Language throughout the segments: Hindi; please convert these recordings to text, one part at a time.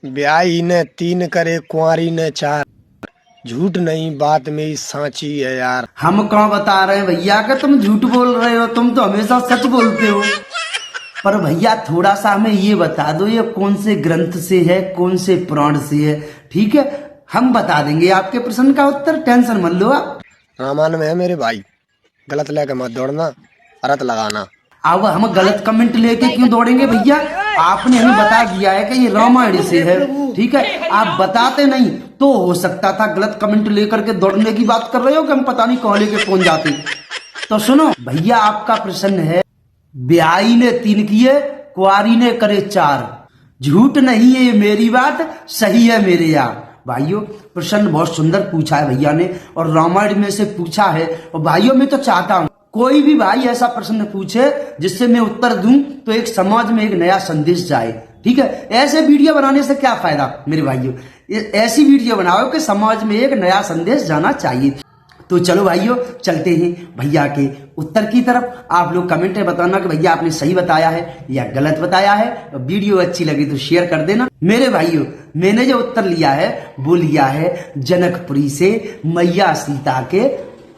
ब्याही ने 3 करे कुंवारी ने 4। झूठ नहीं बात मेरी सांची है यार। हम कहाँ बता रहे हैं भैया कि तुम झूठ बोल रहे हो, तुम तो हमेशा सच बोलते हो। पर भैया थोड़ा सा हमें ये बता दो, ये कौन से ग्रंथ से है, कौन से पुराण से है? ठीक है, हम बता देंगे आपके प्रश्न का उत्तर, टेंशन मत लो आप। रामायण में है मेरे भाई, गलत लेके मत दौड़ना, अरत लगाना। अब हम गलत कमेंट लेके क्यों दौड़ेंगे भैया? आपने हमें बता दिया है कि ये रामायण से है, ठीक है। आप बताते नहीं तो हो सकता था गलत कमेंट लेकर के दौड़ने की बात कर रहे हो कि हम पता नहीं कौन लेके कौन जाते। तो सुनो भैया, आपका प्रश्न है, ब्याही ने 3 किए कुंवारी ने करे 4। झूठ नहीं है ये मेरी बात, सही है मेरे यार। भाइयों प्रश्न बहुत सुंदर पूछा है भैया ने, और रामायण में से पूछा है। और भाइयों मैं तो चाहता हूं कोई भी भाई ऐसा प्रश्न पूछे जिससे मैं उत्तर दूं तो एक समाज में एक नया संदेश जाए, ठीक है। ऐसे वीडियो बनाने से क्या फायदा मेरे भाइयों, ऐसी वीडियो बनाओ कि समाज में एक नया संदेश जाना चाहिए। तो चलो भाइयों चलते हैं भैया के उत्तर की तरफ। आप लोग कमेंट में बताना कि भैया आपने सही बताया है या गलत बताया है। वीडियो अच्छी लगी तो शेयर कर देना। मेरे भाइयों मैंने जो उत्तर लिया है वो लिया है जनकपुरी से, मैया सीता के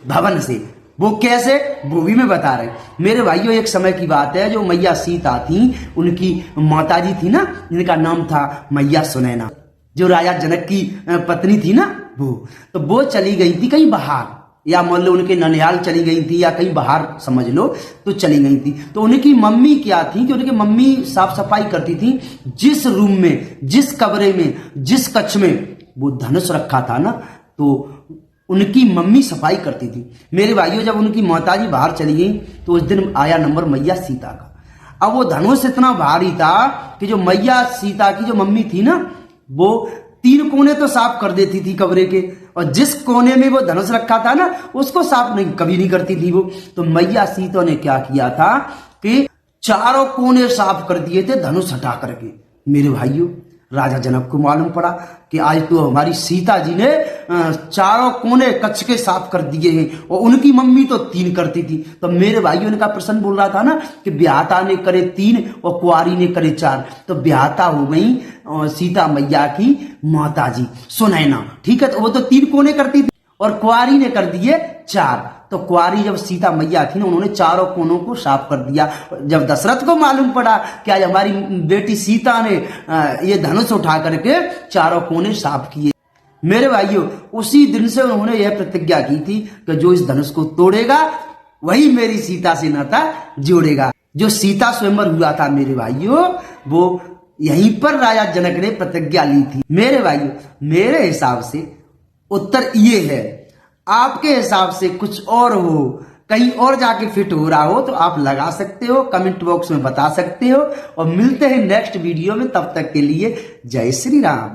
भवन से। वो कैसे, वो भी मैं बता रहे। मेरे भाइयों एक समय की बात है, जो मैया सीता थी उनकी माताजी थी ना, जिनका नाम था मैया सुनैना, जो राजा जनक की पत्नी थी ना, वो चली गई थी कहीं बाहर, या मान लो उनके ननिहाल चली गई थी या कहीं बाहर समझ लो, तो चली गई थी। तो उनकी मम्मी क्या थी कि उनकी मम्मी साफ सफाई करती थी। जिस रूम में, जिस कमरे में, जिस कक्ष में वो धनुष रखा था ना, तो उनकी मम्मी सफाई करती थी। मेरे भाइयों जब उनकी माताजी बाहर चली गई तो उस दिन आया नंबर मैया सीता का। अब वो धनुष इतना भारी था कि जो मैया सीता की जो मम्मी थी ना, वो 3 कोने तो साफ कर देती थी कमरे के, और जिस कोने में वो धनुष रखा था ना उसको साफ नहीं कभी नहीं करती थी वो। तो मैया सीता ने क्या किया था कि 4 कोने साफ कर दिए थे धनुष हटा करके। मेरे भाइयों राजा जनक को मालूम पड़ा कि आज तो हमारी सीता जी ने 4 कोने कक्ष के साफ कर दिए हैं, और उनकी मम्मी तो 3 करती थी। तो मेरे भाइयों का प्रश्न बोल रहा था ना कि ब्याहता ने करे 3 और कुंवारी ने करे 4। तो ब्याहता हो गई सीता मैया की माताजी सुनैना, ठीक है। तो वो तो 3 कोने करती थी और कुंवारी ने कर दिए 4। तो कुंवारी जब सीता मैया थी ना, उन्होंने 4 कोनों को साफ कर दिया। जब दशरथ को मालूम पड़ा कि आज हमारी बेटी सीता ने ये धनुष उठा करके 4 कोने साफ किए, मेरे भाइयों उसी दिन से उन्होंने यह प्रतिज्ञा की थी कि जो इस धनुष को तोड़ेगा वही मेरी सीता से नाता जोड़ेगा। जो सीता स्वयंवर हुआ था मेरे भाइयों, वो यहीं पर राजा जनक ने प्रतिज्ञा ली थी। मेरे भाइयों मेरे हिसाब से उत्तर ये है। आपके हिसाब से कुछ और हो, कहीं और जाके फिट हो रहा हो तो आप लगा सकते हो, कमेंट बॉक्स में बता सकते हो। और मिलते हैं नेक्स्ट वीडियो में, तब तक के लिए जय श्री राम।